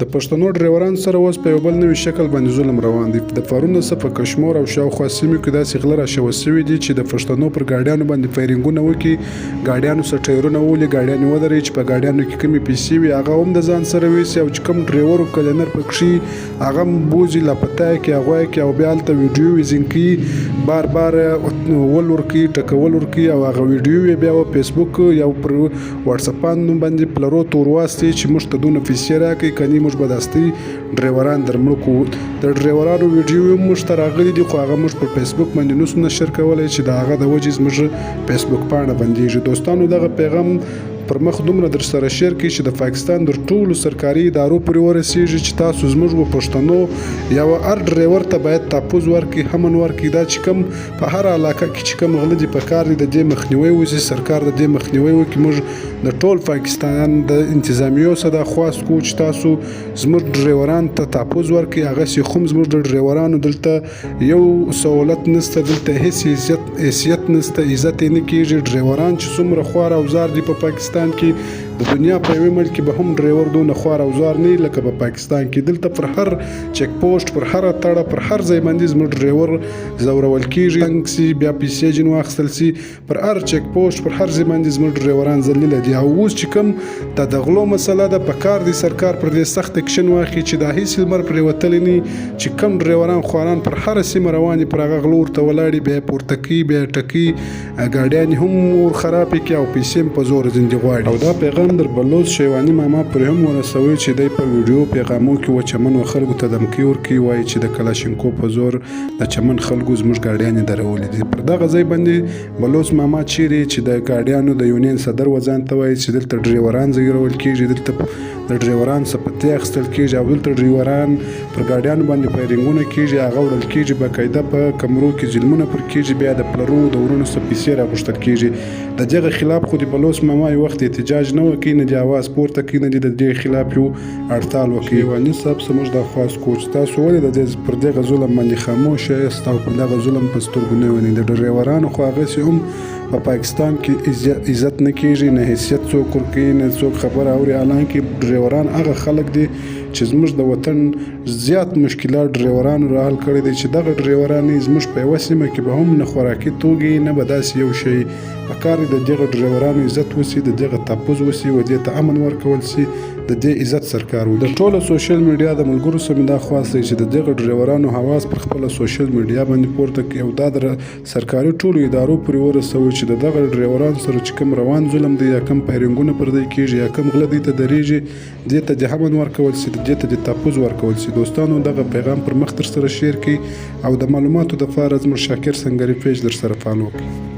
د پښتنو ډریوران سره اوس په یو بل نوي شکل باندې ظلم روان دی. د پرونه څخه په کشمیر او شاوخوا سیمو کې داسې غله راشوه سوي دي چې د پښتنو پر ګاډیانو باندې فایرینګونه وکړي، ګاډیانو سره ټایرونه وولي، ګاډیانې ودروي چې په ګاډیانو کې کمې پیسې وي هغه هم د ځان سره ویسي، او چې کوم ډریور او کلینر پکښې هغه هم بوځي لاپته یې کړي، هغوی کړي او بیا هلته ویډیو ویزینګ کوي، بار بار ول ورکوي، ټکول ورکوي، او هغه ویډیو یې بیا فیسبوک یا پر واټساپانو باندې پلرو تور واستي چې موږ ته دونه پیسې راکړئ، کني موږ به داسې ډریوران در مړه کوو. د ډریورانو ویډیو هم موږ ته راغلي دي، خو هغه موږ په فیسبوک باندې نشو نشر کولی چې د هغه د وجې زموږ فیسبوک پاڼه بندیږي. دوستانو دغه پیغام پر مخ دومره در سره شیر کړي چې د پاکستان در ټولو سرکاري ادارو پورې ورسیږي چې تاسو زموږ په پښتنو یا هر ډریور ته باید تحفظ ورکړي، امن ورکړي. دا چې کوم په هر علاقه کې چې کوم غله دي په کار دي د دې مخنیوی وشي، سرکار د دې مخنیوی وکړي. موږ د ټول پاکستان د انتظامیو څخه دا خواست کوو چې تاسو زموږ ډریوران ته تحفظ ورکړي. هغسې خو زموږ د ډریورانو دلته یو سهولت نشته، دلته هیڅ حیثیت نشته، عزت یې نه کېږي. ډریوران چې څومره خوار اوزار دي په پاکستان کې، د دنیا په یوې ملک کې به هم ډریور دونه خوار اوزار نه لکه په پاکستان کې. دلته پر هر چیک پوسټ، پر هر تړه، پر هر ځای باندې زموږ ډریور زورول کېږي، تنګ سي، بیا پیسې ځینې واخیستل سي. پر هر چیک پوسټ، پر هر ځای باندې زموږ ډریوران ذلیله دي. او اوس چې کوم د غلو مسله ده، په کار دی سرکار پر دې سخت اکشن واخلي چې دا هیڅ لمر پرې وتلی نه، چې کوم ډریوران خواران پر هره سیمه روان دي پر هغه غلو ورته ولاړ، بیا یې پورته کوي، بیا یې ټکي، ګاډیانې هم ور خرابې کړي او پیسې هم په زور ځینې غواړي. او دا پیغام در بلوچ شیواني ماما پرې هم ورسوي چې دی په ویډیو پیغامو کې و چمن و خلکو ته دمکي ورکوي، وایي چې د کلاشینکو په زور د چمن خلکو زموږ ګاډیانې درولې دي. پر دغه ځای باندې بلوچ ماما چیرې چې د ګاډیانو د یونین صدر وځان ته وایي چې دلته ډریوران ځګرول کېږي، دلته د ډریوران څخه پتې اخیستل کېږي، او دلته ډریوران پر ګاډیانو باندې فایرینګونه کېږي، هغه وړل کېږي، باقاعده په کمرو کې ظلمونه پر کېږي، بیا د پلرو د ورونو څخه پیسې راغوښتل کېږي. د دغه خلاف خو د بلوچ ماما یو وخت احتجاج نه وکړي، نه د اواز پورته کړي، نه د دې خلاف یو هړتال وکړي. شیواني صاحب څه موږ دا خواست کوو چې تاسو ولې پر دغه ظلم باندې خاموش یاست او پر دغه ظلم په سترګو نه وینئ. د ډریورانو خو هغسې هم په پاکستان کې عزت نه کېږي، نه حیثیت څوک ورکوي، نه څوک خبره اوري. حالانکه ډریوران هغه خلک دي چې زموږ د وطن زیات مشکلات ډریورانو را حل کړی دی، چې دغه ډریوران زموږ په یوه سیمه کې به هم نه خوراکي توکي، نه به داسې یو شی. په کار د دغه ډریورانو عزت وسي، د دغه تحفظ وسي، و دې ته امن ورکول سي، د دې عزت سرکار و. د ټوله سوشل میډیا د ملګرو سره مې دا خواست دی چې د دغه ډریورانو حواس پر خپله سوشل میډیا باندې پورته کړي او دا د سرکاري ټولو ادارو پورې ورسوي چې د دغه ډریورانو سره چې کوم روان ظلم دی، یا کوم فایرینګونه پر دوی کېږي، یا کوم غله دوی ته درېږي، دې ته د امن ورکول سي، دې ته د تحفظ ورکول سي. دوستانو دغه پیغام پر مخ در سره شیر کړئ او د معلوماتو دپاره زموږ شاکر سنګري پیج در سره فالو کړئ.